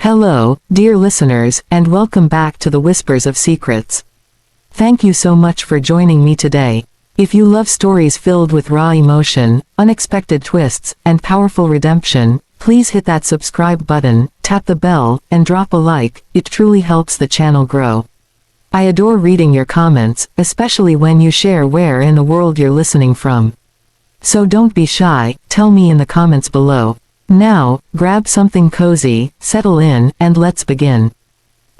Hello, dear listeners, and welcome back to the Whispers of Secrets. Thank you so much for joining me today. If you love stories filled with raw emotion, unexpected twists, and powerful redemption, please hit that subscribe button, tap the bell, and drop a like. It truly helps the channel grow. I adore reading your comments, especially when you share where in the world you're listening from. So don't be shy, tell me in the comments below. Now, grab something cozy, settle in, and let's begin.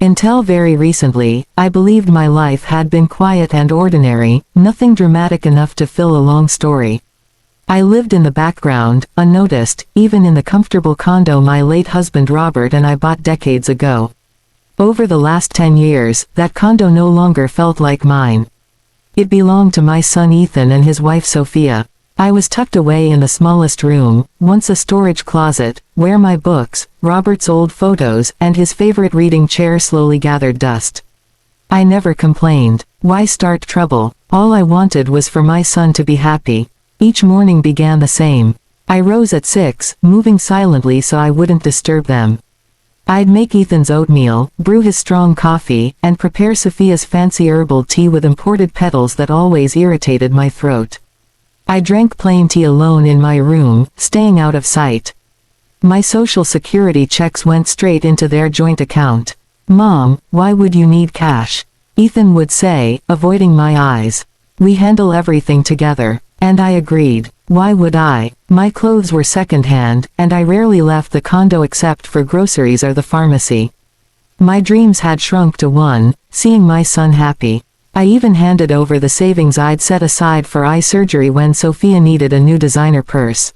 Until very recently, I believed my life had been quiet and ordinary, nothing dramatic enough to fill a long story. I lived in the background, unnoticed, even in the comfortable condo my late husband Robert and I bought decades ago. Over the last 10 years, that condo no longer felt like mine. It belonged to my son Ethan and his wife Sophia. I was tucked away in the smallest room, once a storage closet, where my books, Robert's old photos, and his favorite reading chair slowly gathered dust. I never complained. Why start trouble? All I wanted was for my son to be happy. Each morning began the same. I rose at 6, moving silently so I wouldn't disturb them. I'd make Ethan's oatmeal, brew his strong coffee, and prepare Sophia's fancy herbal tea with imported petals that always irritated my throat. I drank plain tea alone in my room, staying out of sight. My social security checks went straight into their joint account. "Mom, why would you need cash?" Ethan would say, avoiding my eyes. "We handle everything together." And I agreed. Why would I? My clothes were secondhand, and I rarely left the condo except for groceries or the pharmacy. My dreams had shrunk to one, seeing my son happy. I even handed over the savings I'd set aside for eye surgery when Sophia needed a new designer purse.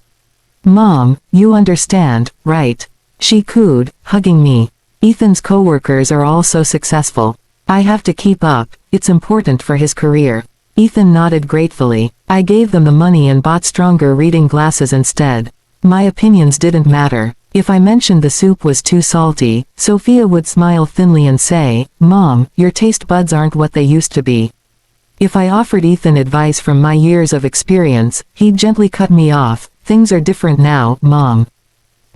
"Mom, you understand, right?" she cooed, hugging me. "Ethan's coworkers are all so successful. I have to keep up, it's important for his career." Ethan nodded gratefully. I gave them the money and bought stronger reading glasses instead. My opinions didn't matter. If I mentioned the soup was too salty, Sophia would smile thinly and say, "Mom, your taste buds aren't what they used to be." If I offered Ethan advice from my years of experience, he'd gently cut me off. "Things are different now, Mom.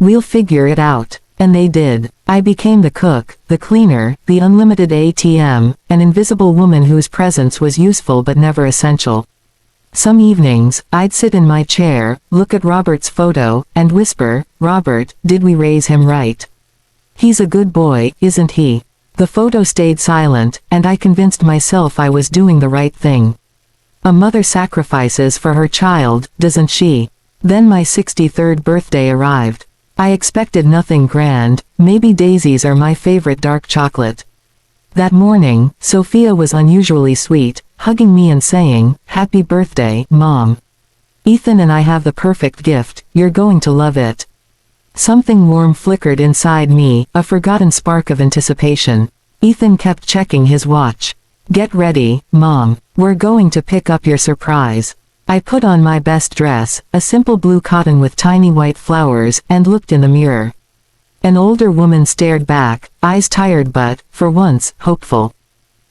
We'll figure it out." And they did. I became the cook, the cleaner, the unlimited ATM, an invisible woman whose presence was useful but never essential. Some evenings, I'd sit in my chair, look at Robert's photo, and whisper, "Robert, did we raise him right? He's a good boy, isn't he?" The photo stayed silent, and I convinced myself I was doing the right thing. A mother sacrifices for her child, doesn't she? Then my 63rd birthday arrived. I expected nothing grand, maybe daisies or my favorite dark chocolate. That morning, Sophia was unusually sweet, hugging me and saying, "Happy birthday, Mom. Ethan and I have the perfect gift, you're going to love it." Something warm flickered inside me, a forgotten spark of anticipation. Ethan kept checking his watch. "Get ready, Mom. We're going to pick up your surprise." I put on my best dress, a simple blue cotton with tiny white flowers, and looked in the mirror. An older woman stared back, eyes tired but, for once, hopeful.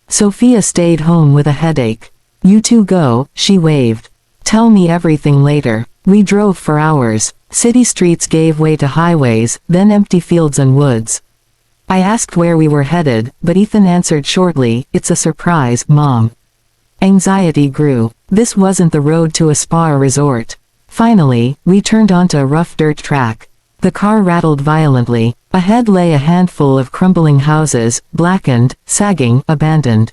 Sophia stayed home with a headache. "You two go," she waved. "Tell me everything later." We drove for hours. City streets gave way to highways, then empty fields and woods. I asked where we were headed, but Ethan answered shortly, "It's a surprise, Mom." Anxiety grew. This wasn't the road to a spa or resort. Finally, we turned onto a rough dirt track. The car rattled violently. Ahead lay a handful of crumbling houses, blackened, sagging, abandoned.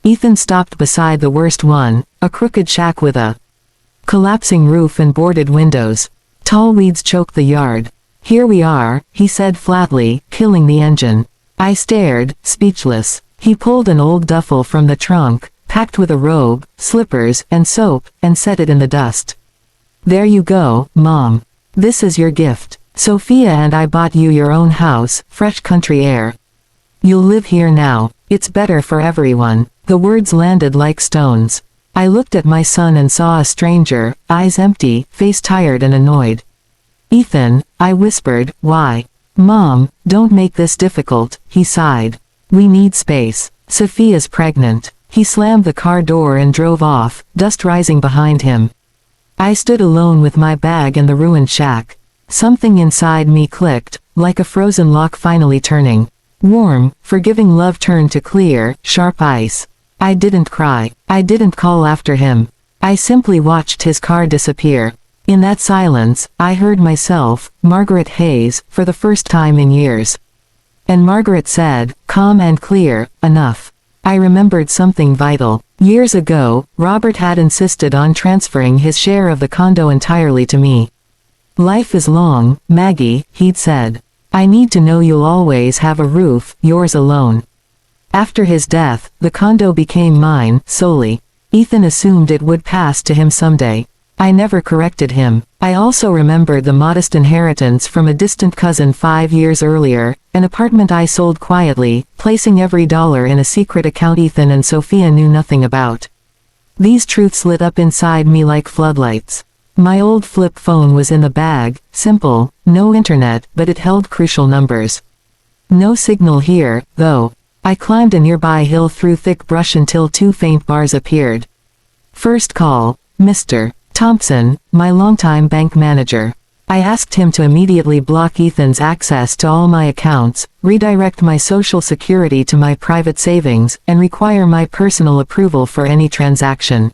Ethan stopped beside the worst one, a crooked shack with a collapsing roof and boarded windows. Tall weeds choked the yard. "Here we are," he said flatly, killing the engine. I stared, speechless. He pulled an old duffel from the trunk, packed with a robe, slippers, and soap, and set it in the dust. "There you go, Mom. This is your gift. Sophia and I bought you your own house, fresh country air. You'll live here now. It's better for everyone." The words landed like stones. I looked at my son and saw a stranger, eyes empty, face tired and annoyed. "Ethan," I whispered, "why?" "Mom, don't make this difficult," he sighed. "We need space. Sophia's pregnant." He slammed the car door and drove off, dust rising behind him. I stood alone with my bag and the ruined shack. Something inside me clicked, like a frozen lock finally turning. Warm, forgiving love turned to clear, sharp ice. I didn't cry. I didn't call after him. I simply watched his car disappear. In that silence, I heard myself, Margaret Hayes, for the first time in years. And Margaret said, calm and clear, enough. I remembered something vital. Years ago, Robert had insisted on transferring his share of the condo entirely to me. Life is long, Maggie, he'd said. I need to know you'll always have a roof, yours alone. After his death, the condo became mine, solely. Ethan assumed it would pass to him someday. I never corrected him. I also remembered the modest inheritance from a distant cousin 5 years earlier, an apartment I sold quietly, placing every dollar in a secret account Ethan and Sophia knew nothing about. These truths lit up inside me like floodlights. My old flip phone was in the bag, simple, no internet, but it held crucial numbers. No signal here, though. I climbed a nearby hill through thick brush until 2 faint bars appeared. First call, Mr. Thompson, my longtime bank manager. I asked him to immediately block Ethan's access to all my accounts, redirect my social security to my private savings, and require my personal approval for any transaction.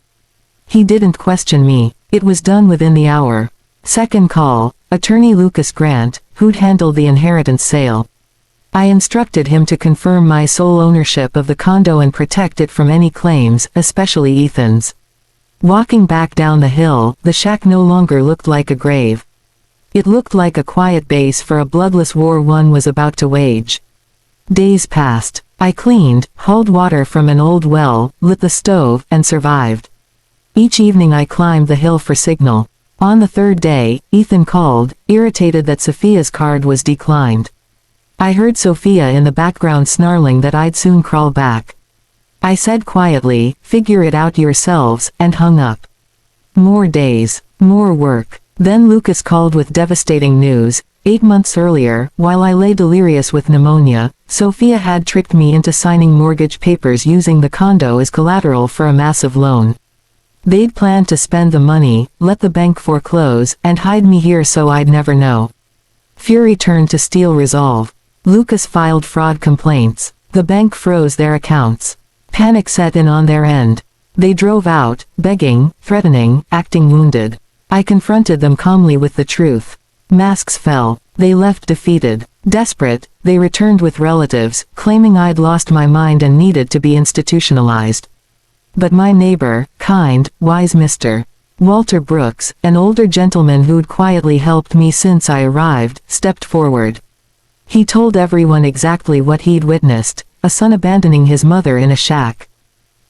He didn't question me. It was done within the hour. Second call, attorney Lucas Grant, who'd handled the inheritance sale. I instructed him to confirm my sole ownership of the condo and protect it from any claims, especially Ethan's. Walking back down the hill, the shack no longer looked like a grave. It looked like a quiet base for a bloodless war one was about to wage. Days passed. I cleaned, hauled water from an old well, lit the stove, and survived. Each evening I climbed the hill for signal. On the third day, Ethan called, irritated that Sophia's card was declined. I heard Sophia in the background snarling that I'd soon crawl back. I said quietly, figure it out yourselves, and hung up. More days. More work. Then Lucas called with devastating news. 8 months earlier, while I lay delirious with pneumonia, Sophia had tricked me into signing mortgage papers using the condo as collateral for a massive loan. They'd planned to spend the money, let the bank foreclose, and hide me here so I'd never know. Fury turned to steel resolve. Lucas filed fraud complaints. The bank froze their accounts. Panic set in on their end. They drove out, begging, threatening, acting wounded. I confronted them calmly with the truth. Masks fell. They left defeated. Desperate, they returned with relatives, claiming I'd lost my mind and needed to be institutionalized. But my neighbor, kind, wise Mr. Walter Brooks, an older gentleman who'd quietly helped me since I arrived, stepped forward. He told everyone exactly what he'd witnessed, a son abandoning his mother in a shack.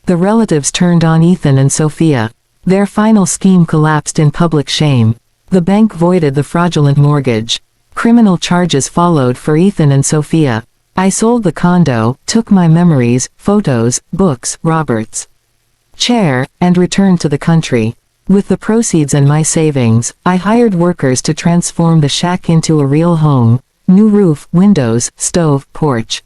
The relatives turned on Ethan and Sophia. Their final scheme collapsed in public shame. The bank voided the fraudulent mortgage. Criminal charges followed for Ethan and Sophia. I sold the condo, took my memories, photos, books, Robert's chair, and returned to the country. With the proceeds and my savings, I hired workers to transform the shack into a real home. New roof, windows, stove, porch.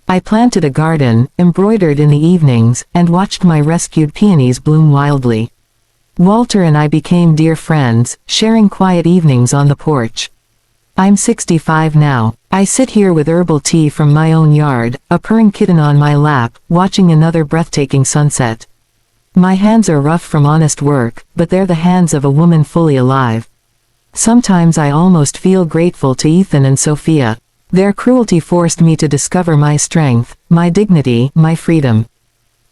I planted a garden, embroidered in the evenings, and watched my rescued peonies bloom wildly. Walter and I became dear friends, sharing quiet evenings on the porch. I'm 65 now. I sit here with herbal tea from my own yard, a purring kitten on my lap, watching another breathtaking sunset. My hands are rough from honest work, but they're the hands of a woman fully alive. Sometimes I almost feel grateful to Ethan and Sophia. Their cruelty forced me to discover my strength, my dignity, my freedom.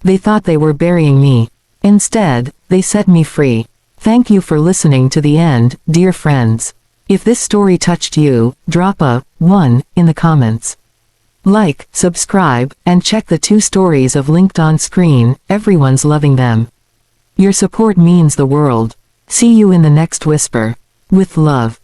They thought they were burying me. Instead, they set me free. Thank you for listening to the end, dear friends. If this story touched you, drop a 1 in the comments. Like, subscribe, and check the 2 stories of linked on screen. Everyone's loving them. Your support means the world. See you in the next whisper. With love.